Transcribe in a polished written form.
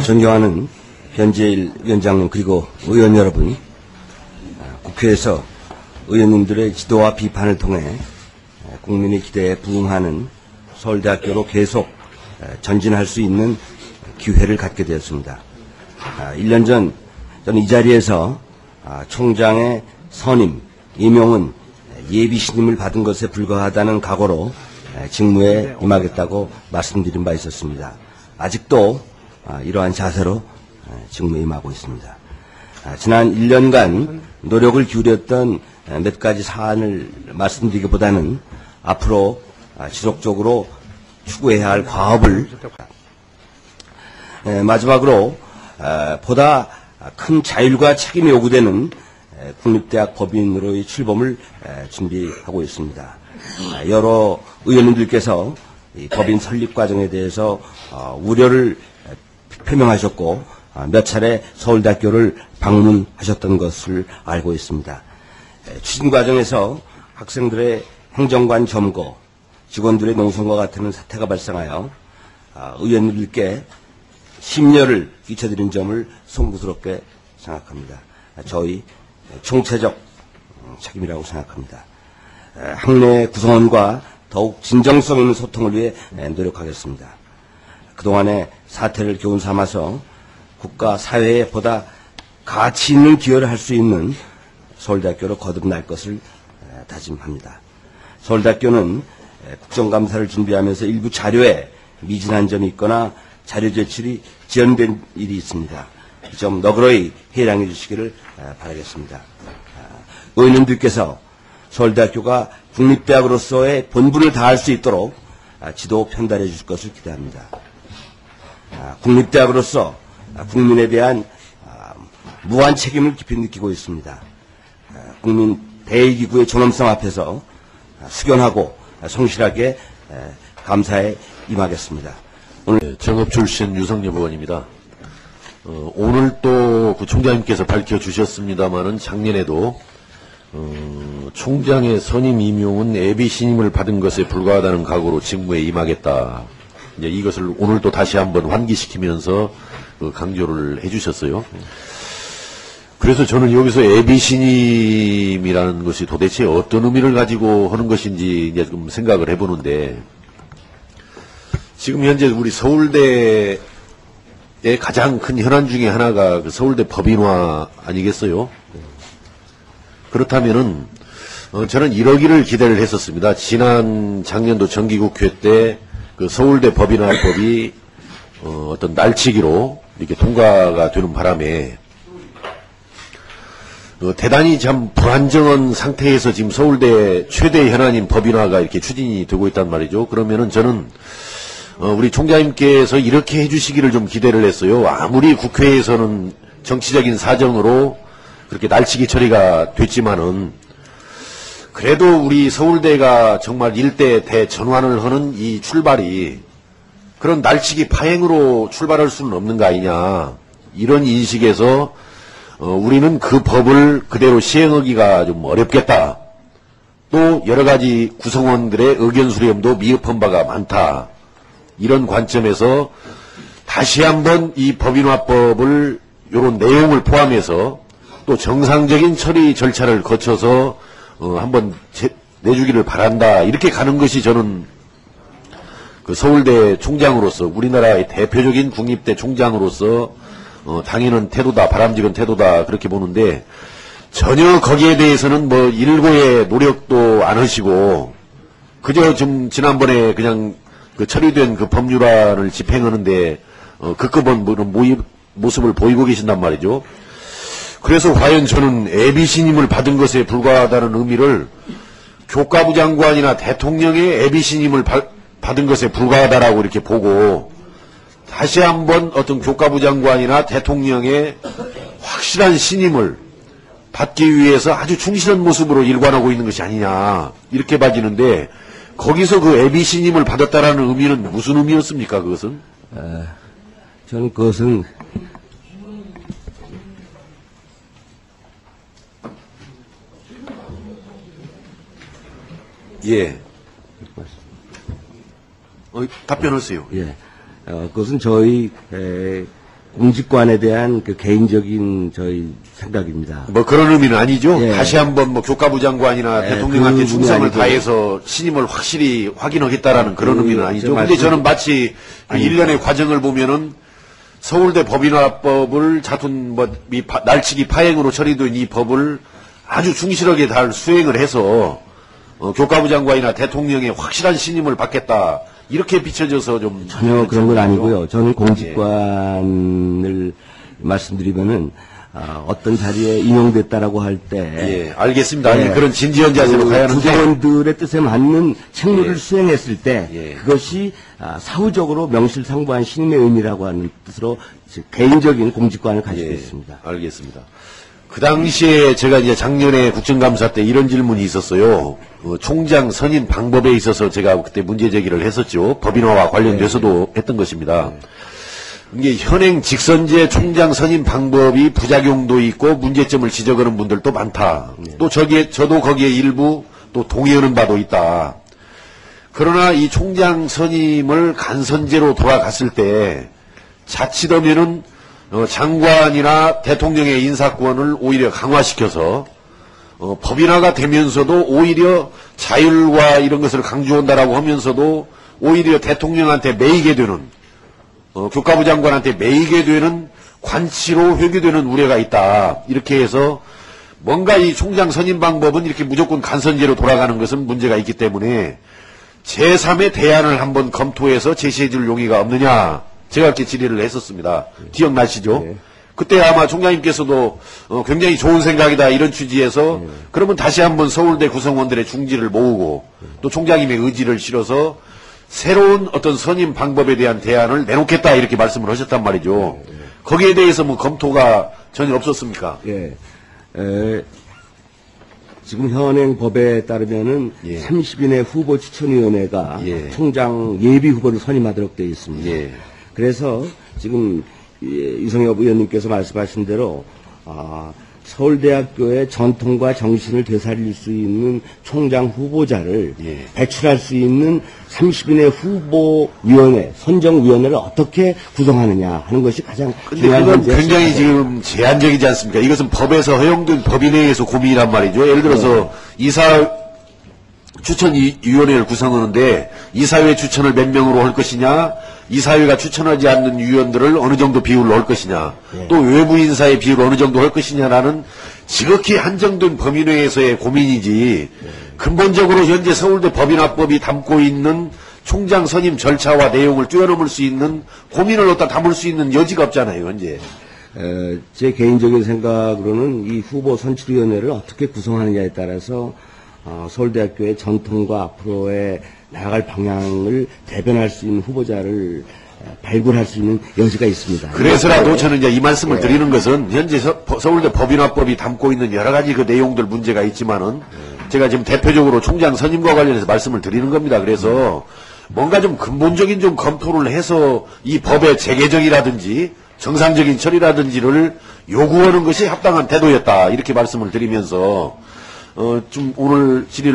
존경하는 변재일 위원장님 그리고 의원 여러분, 국회에서 의원님들의 지도와 비판을 통해 국민의 기대에 부응하는 서울대학교로 계속 전진할 수 있는 기회를 갖게 되었습니다. 1년 전 저는 이 자리에서 총장의 선임, 임용은 예비 신임을 받은 것에 불과하다는 각오로 직무에 임하겠다고 말씀드린 바 있었습니다. 아직도 이러한 자세로 직무에 임하고 있습니다. 지난 1년간 노력을 기울였던 몇 가지 사안을 말씀드리기보다는 앞으로 지속적으로 추구해야 할 과업을 마지막으로 보다 큰 자율과 책임이 요구되는 국립대학 법인으로의 출범을 준비하고 있습니다. 여러 의원님들께서 이 법인 설립 과정에 대해서 우려를 표명하셨고 몇 차례 서울대학교를 방문하셨던 것을 알고 있습니다. 추진 과정에서 학생들의 행정관 점거, 직원들의 농성과 같은 사태가 발생하여 의원님들께 심려를 끼쳐드린 점을 송구스럽게 생각합니다. 저희 총체적 책임이라고 생각합니다. 학내 구성원과 더욱 진정성 있는 소통을 위해 노력하겠습니다. 그동안의 사태를 교훈 삼아서 국가 사회에 보다 가치 있는 기여를 할 수 있는 서울대학교로 거듭날 것을 다짐합니다. 서울대학교는 국정감사를 준비하면서 일부 자료에 미진한 점이 있거나 자료 제출이 지연된 일이 있습니다. 이 점 너그러이 해량해 주시기를 바라겠습니다. 의원님들께서 서울대학교가 국립대학으로서의 본분을 다할 수 있도록 지도 편달해 주실 것을 기대합니다. 국립대학으로서 국민에 대한 무한 책임을 깊이 느끼고 있습니다. 국민 대의기구의 존엄성 앞에서 숙연하고 성실하게 감사에 임하겠습니다. 오늘 정읍 출신 유성엽 의원입니다. 오늘 또 그 총장님께서 밝혀주셨습니다마는 작년에도 총장의 선임 임용은 예비 신임을 받은 것에 불과하다는 각오로 직무에 임하겠다. 이제 이것을 오늘 또 다시 한번 환기시키면서 강조를 해주셨어요. 그래서 저는 여기서 예비 신임이라는 것이 도대체 어떤 의미를 가지고 하는 것인지 이제 좀 생각을 해보는데, 지금 현재 우리 서울대의 가장 큰 현안 중에 하나가 그 서울대 법인화 아니겠어요? 그렇다면은 저는 이러기를 기대를 했었습니다. 작년도 정기국회 때 그 서울대 법인화법이 어떤 날치기로 이렇게 통과가 되는 바람에 대단히 참 불안정한 상태에서 지금 서울대 최대 현안인 법인화가 이렇게 추진이 되고 있단 말이죠. 그러면은 저는 우리 총장님께서 이렇게 해주시기를 좀 기대를 했어요. 아무리 국회에서는 정치적인 사정으로 그렇게 날치기 처리가 됐지만은 그래도 우리 서울대가 정말 일대 대전환을 하는 이 출발이 그런 날치기 파행으로 출발할 수는 없는 거 아니냐, 이런 인식에서 우리는 그 법을 그대로 시행하기가 좀 어렵겠다. 또 여러 가지 구성원들의 의견 수렴도 미흡한 바가 많다. 이런 관점에서 다시 한번 이 법인화법을 이런 내용을 포함해서 또 정상적인 처리 절차를 거쳐서 한번 내주기를 바란다. 이렇게 가는 것이 저는 그 서울대 총장으로서, 우리나라의 대표적인 국립대 총장으로서 당연한 태도다, 바람직한 태도다, 그렇게 보는데, 전혀 거기에 대해서는 뭐 일고의 노력도 안 하시고 그저 좀 지난번에 그냥 그 처리된 그 법률안을 집행하는데 급급한 모습을 보이고 계신단 말이죠. 그래서 과연 저는 예비 신임을 받은 것에 불과하다는 의미를 교과부 장관이나 대통령의 예비 신임을 받은 것에 불과하다라고 이렇게 보고, 다시 한번 어떤 교과부 장관이나 대통령의 확실한 신임을 받기 위해서 아주 충실한 모습으로 일관하고 있는 것이 아니냐, 이렇게 봐지는데, 거기서 그 예비 신임을 받았다라는 의미는 무슨 의미였습니까, 그것은? 저는 그것은 예. 답변하세요. 예. 그것은 저희 공직관에 대한 그 개인적인 저희 생각입니다. 뭐 그런 의미는 아니죠. 예. 다시 한번 뭐 교과부 장관이나 예, 대통령한테 그 충성을 부분이 아니고. 다해서 신임을 확실히 확인하겠다라는 그런 그, 의미는 아니죠. 저 근데 말씀- 저는 마치 그 일련의 과정을 보면은 서울대 법인화법을 자툰 날치기 파행으로 처리된 이 법을 아주 충실하게 잘 수행을 해서 교과부 장관이나 대통령의 확실한 신임을 받겠다. 이렇게 비춰져서 좀 전혀 그런 건 아니고요. 저는 공직관을 말씀드리면은 어떤 자리에 임용됐다라고 할 때 예, 알겠습니다. 아니, 그런 진지한 자세로 가야 하는데 구성원들의 뜻에 맞는 책무를 예. 수행했을 때 예. 그것이 사후적으로 명실상부한 신임의 의미라고 하는 뜻으로 개인적인 공직관을 가지고 예, 있습니다. 알겠습니다. 그 당시에 제가 이제 작년에 국정감사 때 이런 질문이 있었어요. 총장 선임 방법에 있어서 제가 그때 문제 제기를 했었죠. 법인화와 관련돼서도 했던 것입니다. 이게 현행 직선제 총장 선임 방법이 부작용도 있고 문제점을 지적하는 분들도 많다. 또 저도 거기에 일부 또 동의하는 바도 있다. 그러나 이 총장 선임을 간선제로 돌아갔을 때 자칫하면은 장관이나 대통령의 인사권을 오히려 강화시켜서 법인화가 되면서도 오히려 자율과 이런 것을 강조한다라고 하면서도 오히려 대통령한테 매이게 되는 교과부 장관한테 매이게 되는 관치로 회귀되는 우려가 있다. 이렇게 해서 뭔가 이 총장 선임 방법은 이렇게 무조건 간선제로 돌아가는 것은 문제가 있기 때문에 제3의 대안을 한번 검토해서 제시해 줄 용의가 없느냐. 제가 이렇게 질의를 했었습니다. 기억나시죠? 네. 그때 아마 총장님께서도 굉장히 좋은 생각이다 이런 취지에서 그러면 다시 한번 서울대 구성원들의 중지를 모으고 또 총장님의 의지를 실어서 새로운 어떤 선임 방법에 대한 대안을 내놓겠다 이렇게 말씀을 하셨단 말이죠. 거기에 대해서 뭐 검토가 전혀 없었습니까? 예. 지금 현행 법에 따르면은 예. 30인의 후보 추천위원회가 예. 총장 예비 후보를 선임하도록 되어 있습니다. 예. 그래서 지금 이성엽 의원님께서 말씀하신 대로 서울대학교의 전통과 정신을 되살릴 수 있는 총장 후보자를 예. 배출할 수 있는 30인의 후보위원회, 선정위원회를 어떻게 구성하느냐 하는 것이 가장 근데 중요한 그건 문제였습니다. 굉장히 지금 제한적이지 않습니까? 이것은 법에서 허용된 법인에 의해서 고민이란 말이죠. 예를 들어서 이사 추천위원회를 구성하는데 이사회 추천을 몇 명으로 할 것이냐, 이사회가 추천하지 않는 위원들을 어느 정도 비율로 할 것이냐, 또 외부 인사의 비율을 어느 정도 할 것이냐라는 지극히 한정된 범위내에서의 고민이지 근본적으로 현재 서울대 법인화법이 담고 있는 총장 선임 절차와 내용을 뛰어넘을 수 있는 고민을 갖다 담을 수 있는 여지가 없잖아요, 현재. 제 개인적인 생각으로는 이 후보 선출위원회를 어떻게 구성하느냐에 따라서 서울대학교의 전통과 앞으로의 나아갈 방향을 대변할 수 있는 후보자를 발굴할 수 있는 여지가 있습니다. 그래서라도 저는 이제 이 말씀을 드리는 것은 현재 서울대 법인화법이 담고 있는 여러 가지 그 내용들 문제가 있지만은 제가 지금 대표적으로 총장 선임과 관련해서 말씀을 드리는 겁니다. 그래서 뭔가 좀 근본적인 좀 검토를 해서 이 법의 재개정이라든지 정상적인 처리라든지를 요구하는 것이 합당한 태도였다. 이렇게 말씀을 드리면서 좀 오늘 질의를